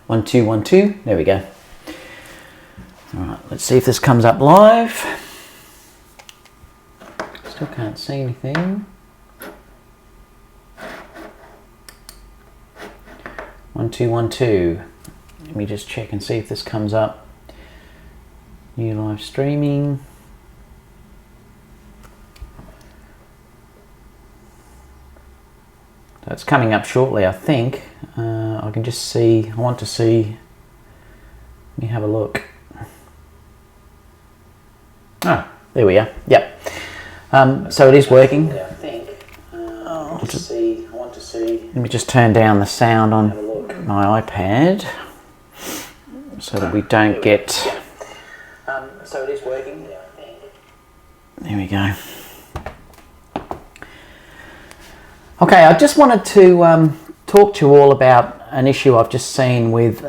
1 2 1 2. There we go. All right, let's see if this comes up live. Still can't see anything. 1 2 1 2. Let me just check and see if this comes up. New live streaming. That's coming up shortly, I think. I can just see, I want to see, let me have a look. Ah, there we are, yep. So it is working. I think. Let me just turn down the sound on my iPad so that we don't get... So it is working. There we go. Okay, I just wanted to talk to you all about an issue I've just seen with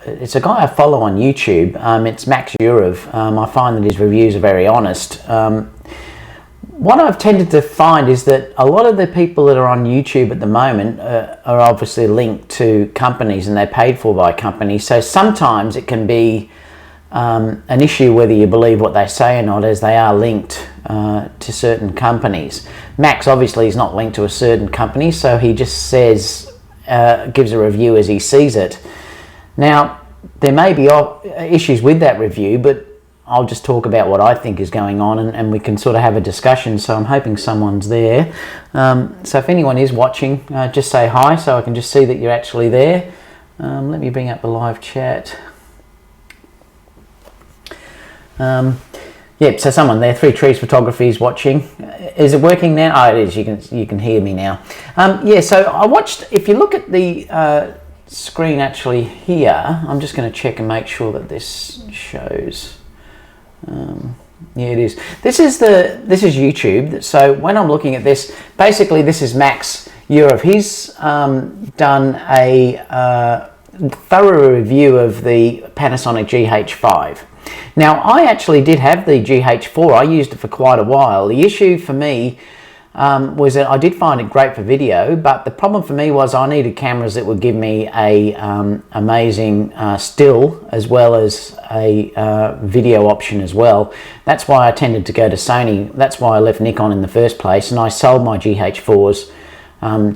it's a guy I follow on YouTube. It's Max Yuryev. I find that his reviews are very honest. What I've tended to find is that a lot of the people that are on YouTube at the moment are obviously linked to companies and they're paid for by companies. So sometimes it can be an issue whether you believe what they say or not, as they are linked to certain companies. Max obviously is not linked to a certain company, so he just says, gives a review as he sees it. Now, there may be issues with that review, but I'll just talk about what I think is going on, and we can sort of have a discussion. So I'm hoping someone's there. So if anyone is watching, just say hi so I can just see that you're actually there. Let me bring up the live chat. Yep, so someone there, 3 Trees Photography is watching. Is it working now? Oh, it is. You can hear me now. Yeah, so I watched. If you look at the screen actually here, I'm just going to check and make sure that this shows. Yeah, it is. This is YouTube. So when I'm looking at this, basically this is Max Yuryev. He's done a thorough review of the Panasonic GH5. Now, I actually did have the GH4. I used it for quite a while. The issue for me was that I did find it great for video, but the problem for me was I needed cameras that would give me a amazing still as well as a video option as well. That's why I tended to go to Sony. That's why I left Nikon in the first place, and I sold my GH4s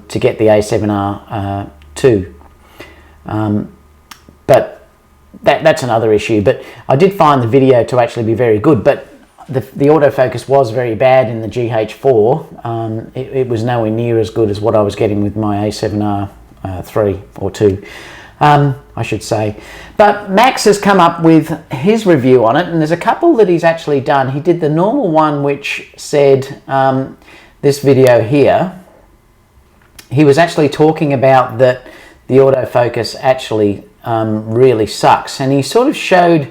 to get the A7R II. But that's another issue. But I did find the video to actually be very good, but the autofocus was very bad in the GH4. It was nowhere near as good as what I was getting with my A7R 3 or 2, I should say. But Max has come up with his review on it, and there's a couple that he's actually done. He did the normal one, which said this video here. He was actually talking about that the autofocus actually really sucks, and he sort of showed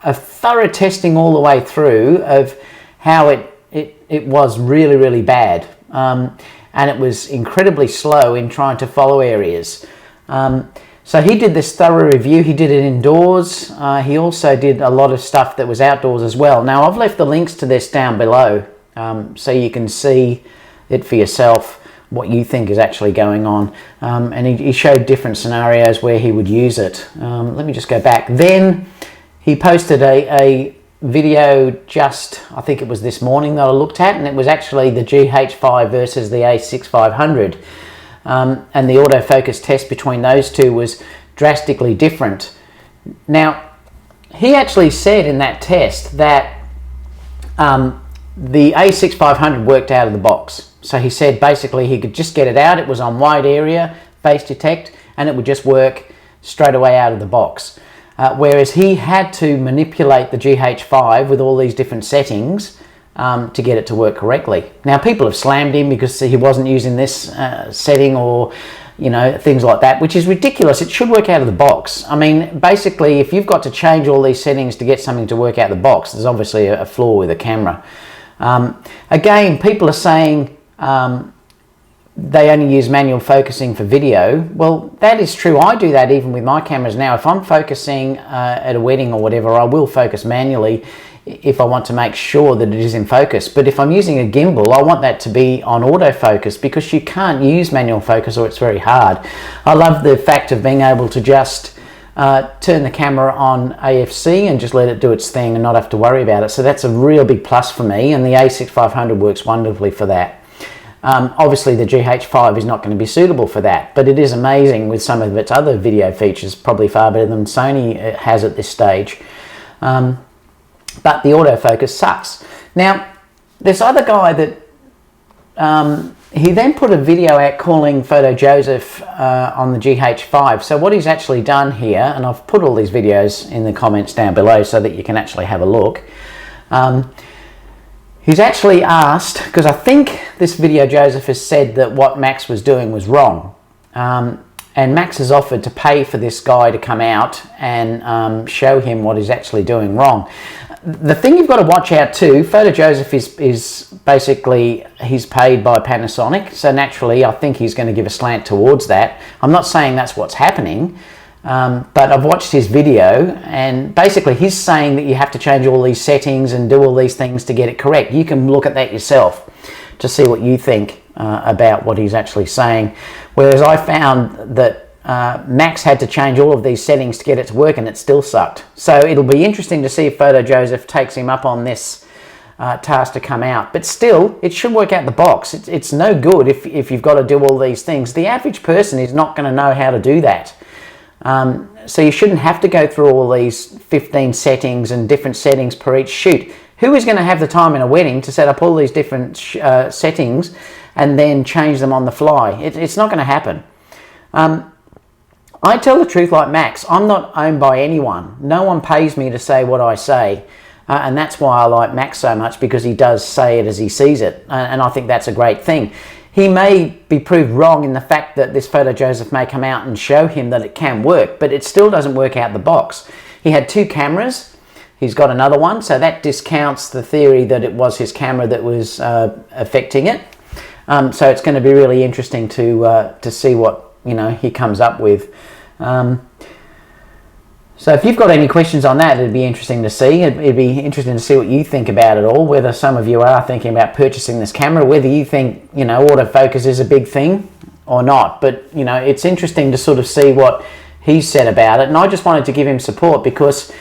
a thorough testing all the way through of how it was really, really bad, and it was incredibly slow in trying to follow areas. So he did this thorough review. He did it indoors. He also did a lot of stuff that was outdoors as well. Now, I've left the links to this down below so you can see it for yourself, what you think is actually going on. And he showed different scenarios where he would use it. Let me just go back. Then he posted a video just, I think it was this morning that I looked at, and it was actually the GH5 versus the A6500. And the autofocus test between those two was drastically different. Now, he actually said in that test that the A6500 worked out of the box. So he said basically he could just get it out. It was on wide area, face detect, and it would just work straight away out of the box. Whereas he had to manipulate the GH5 with all these different settings to get it to work correctly. Now, people have slammed him because he wasn't using this setting, or things like that, which is ridiculous. It should work out of the box. I mean, basically, if you've got to change all these settings to get something to work out of the box, there's obviously a flaw with the camera. Again, people are saying they only use manual focusing for video. Well, that is true. I do that even with my cameras now. If I'm focusing at a wedding or whatever, I will focus manually. if I want to make sure that it is in focus. But if I'm using a gimbal, I want that to be on autofocus, because you can't use manual focus or it's very hard. I love the fact of being able to just turn the camera on AFC and just let it do its thing and not have to worry about it. So that's a real big plus for me, and the A6500 works wonderfully for that. Obviously the GH5 is not going to be suitable for that, but it is amazing with some of its other video features, probably far better than Sony has at this stage. But the autofocus sucks. Now, this other guy that he then put a video out calling PhotoJoseph on the GH5. So what he's actually done here, and I've put all these videos in the comments down below so that you can actually have a look. He's actually asked, because I think this PhotoJoseph has said that what Max was doing was wrong. And Max has offered to pay for this guy to come out and show him what he's actually doing wrong. The thing you've got to watch out too, PhotoJoseph is basically, he's paid by Panasonic, so naturally I think he's going to give a slant towards that. I'm not saying that's what's happening, but I've watched his video, and basically he's saying that you have to change all these settings and do all these things to get it correct. You can look at that yourself to see what you think about what he's actually saying. Whereas I found that Max had to change all of these settings to get it to work, and it still sucked. So it'll be interesting to see if PhotoJoseph takes him up on this task to come out. But still, it should work out the box. It's no good if you've got to do all these things. The average person is not going to know how to do that. So you shouldn't have to go through all these 15 settings and different settings per each shoot. Who is going to have the time in a wedding to set up all these different settings and then change them on the fly? It's not going to happen. I tell the truth like Max. I'm not owned by anyone. No one pays me to say what I say. And that's why I like Max so much, because he does say it as he sees it. And I think that's a great thing. He may be proved wrong in the fact that this PhotoJoseph may come out and show him that it can work, but it still doesn't work out the box. He had 2 cameras. He's got another one, so that discounts the theory that it was his camera that was affecting it. So it's going to be really interesting to see what he comes up with. So if you've got any questions on that, it'd be interesting to see. It'd be interesting to see what you think about it all, whether some of you are thinking about purchasing this camera, whether you think, autofocus is a big thing or not. But, it's interesting to sort of see what he said about it. And I just wanted to give him support, because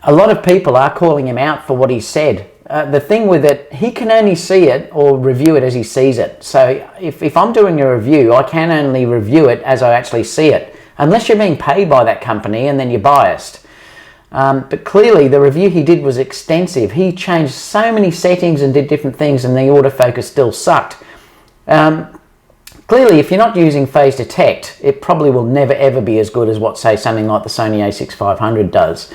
a lot of people are calling him out for what he said. The thing with it, he can only see it or review it as he sees it. So if I'm doing a review, I can only review it as I actually see it, unless you're being paid by that company and then you're biased. But clearly the review he did was extensive. He changed so many settings and did different things, and the autofocus still sucked. Clearly, if you're not using phase detect, it probably will never ever be as good as what, say, something like the Sony a6500 does.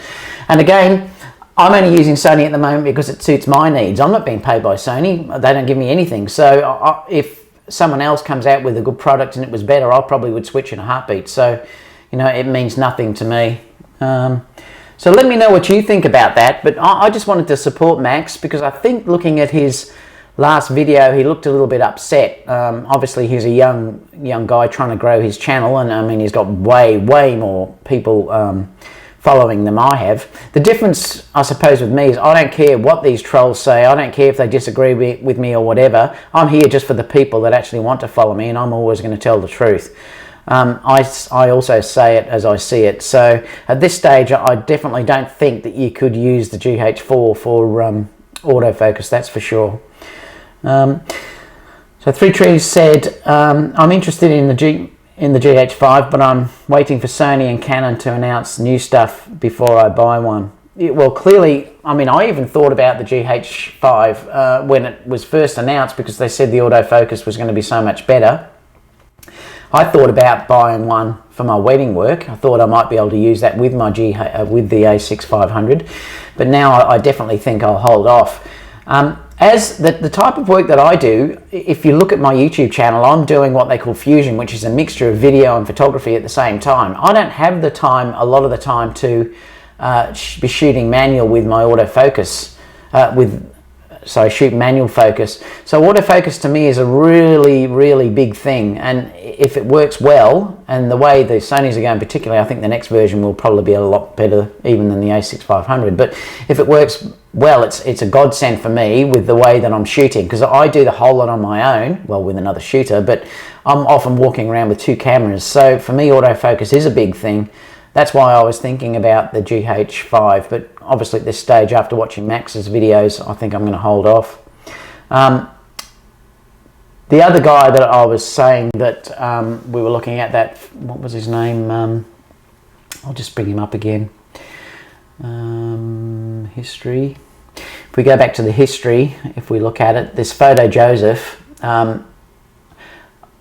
And again, I'm only using Sony at the moment because it suits my needs. I'm not being paid by Sony. They don't give me anything. So if someone else comes out with a good product and it was better, I probably would switch in a heartbeat. So, it means nothing to me. So let me know what you think about that. But I just wanted to support Max, because I think looking at his last video, he looked a little bit upset. Obviously, he's a young guy trying to grow his channel, and I mean, he's got way more people following than I have. The difference, I suppose, with me is I don't care what these trolls say. I don't care if they disagree with me or whatever. I'm here just for the people that actually want to follow me, and I'm always going to tell the truth. I also say it as I see it. So at this stage, I definitely don't think that you could use the GH4 for autofocus, that's for sure. So Three Trees said, I'm interested in the GH5, but I'm waiting for Sony and Canon to announce new stuff before I buy one. Well, clearly, I mean, I even thought about the GH5 when it was first announced, because they said the autofocus was going to be so much better. I thought about buying one for my wedding work. I thought I might be able to use that with my with the A6500, but now I definitely think I'll hold off. As the type of work that I do, if you look at my YouTube channel, I'm doing what they call fusion, which is a mixture of video and photography at the same time. I don't have the time, a lot of the time, to be shooting manual with my autofocus, shoot manual focus. So autofocus to me is a really big thing, and if it works well, and the way the Sonys are going particularly, I think the next version will probably be a lot better even than the A6500, but if it works well, it's a godsend for me with the way that I'm shooting, because I do the whole lot on my own, well, with another shooter, but I'm often walking around with 2 cameras. So for me, autofocus is a big thing. That's why I was thinking about the GH5, but obviously at this stage, after watching Max's videos, I think I'm going to hold off. The other guy that I was saying that we were looking at, that, what was his name? I'll just bring him up again. History. If we go back to the history, if we look at it, this PhotoJoseph,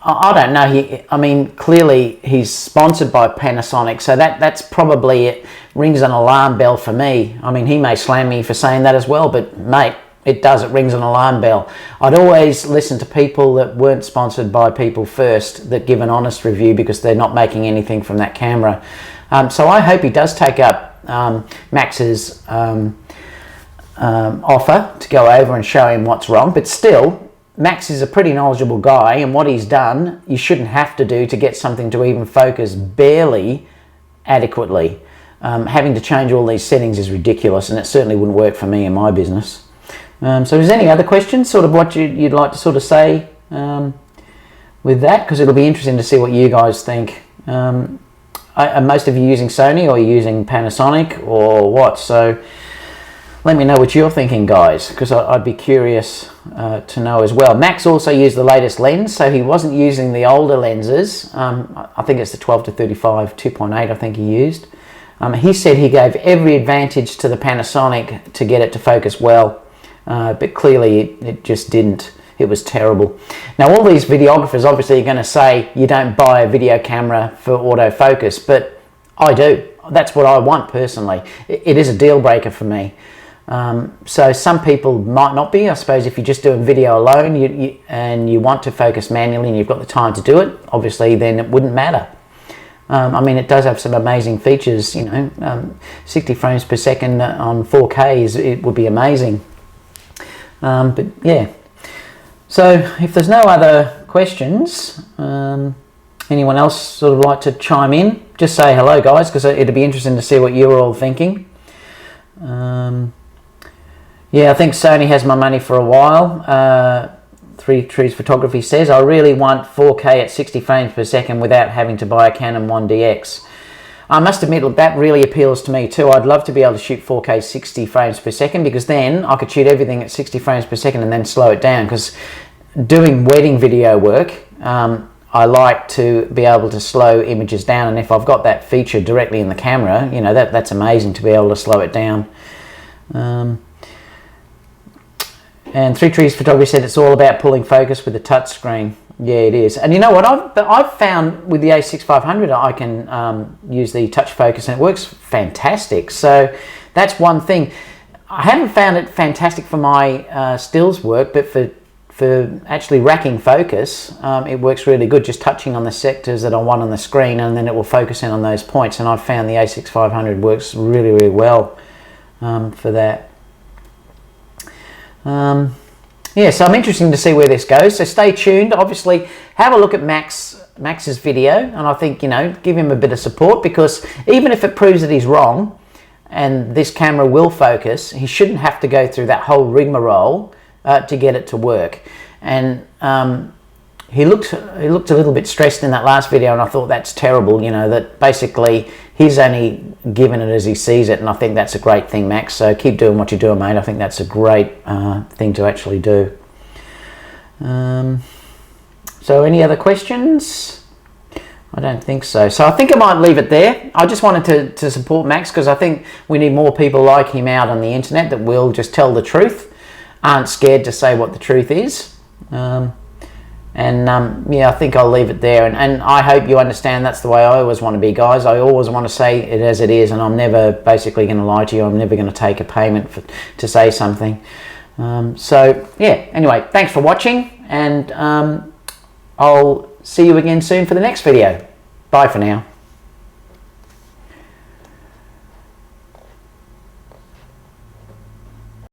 I don't know, I mean, clearly he's sponsored by Panasonic, so that's probably, it rings an alarm bell for me. I mean, he may slam me for saying that as well, but mate, it does, it rings an alarm bell. I'd always listen to people that weren't sponsored by people first, that give an honest review, because they're not making anything from that camera. So I hope he does take up Max's offer to go over and show him what's wrong, but still, Max is a pretty knowledgeable guy, and what he's done, you shouldn't have to do to get something to even focus barely adequately. Having to change all these settings is ridiculous, and it certainly wouldn't work for me in my business. So is there any other questions, sort of what you'd like to sort of say with that? Because it'll be interesting to see what you guys think. Are most of you using Sony, or are you using Panasonic, or what? So let me know what you're thinking, guys, because I'd be curious to know as well. Max also used the latest lens, so he wasn't using the older lenses. I think it's the 12-35 2.8 I think he used. He said he gave every advantage to the Panasonic to get it to focus well, but clearly it just didn't. It was terrible. Now, all these videographers obviously are going to say you don't buy a video camera for autofocus, but I do. That's what I want personally. It is a deal breaker for me. So some people might not be. I suppose if you're just doing video alone and you want to focus manually and you've got the time to do it, obviously then it wouldn't matter. I mean, it does have some amazing features, you know, 60 frames per second on 4K it would be amazing. But yeah. So if there's no other questions, anyone else sort of like to chime in, just say hello, guys, because it'd be interesting to see what you're all thinking. Yeah, I think Sony has my money for a while. Three Trees Photography says, I really want 4K at 60 frames per second without having to buy a Canon 1DX. I must admit, look, that really appeals to me too. I'd love to be able to shoot 4K 60 frames per second, because then I could shoot everything at 60 frames per second and then slow it down, because doing wedding video work, I like to be able to slow images down, and if I've got that feature directly in the camera, you know, that's amazing to be able to slow it down. And Three Trees Photography said it's all about pulling focus with the touch screen. Yeah, it is. And you know what? I've found with the A6500 I can use the touch focus, and it works fantastic. So that's one thing. I haven't found it fantastic for my stills work, but for actually racking focus, it works really good, just touching on the sectors that I want on the screen, and then it will focus in on those points. And I've found the A6500 works really, really well for that. Yeah, so I'm interested to see where this goes. So stay tuned. Obviously, have a look at Max's video, and I think, you know, give him a bit of support, because even if it proves that he's wrong and this camera will focus, he shouldn't have to go through that whole rigmarole to get it to work. And he looked a little bit stressed in that last video, and I thought that's terrible, you know, that basically he's only given it as he sees it, and I think that's a great thing, Max. So keep doing what you're doing, mate. I think that's a great thing to actually do. So any other questions? I don't think so. So I think I might leave it there. I just wanted to support Max, because I think we need more people like him out on the internet that will just tell the truth, aren't scared to say what the truth is. Yeah, I think I'll leave it there, and I hope you understand that's the way I always want to be, guys. I always want to say it as it is, and I'm never basically going to lie to you. I'm never going to take a payment to say something. So yeah, anyway, thanks for watching, and I'll see you again soon for the next video. Bye for now.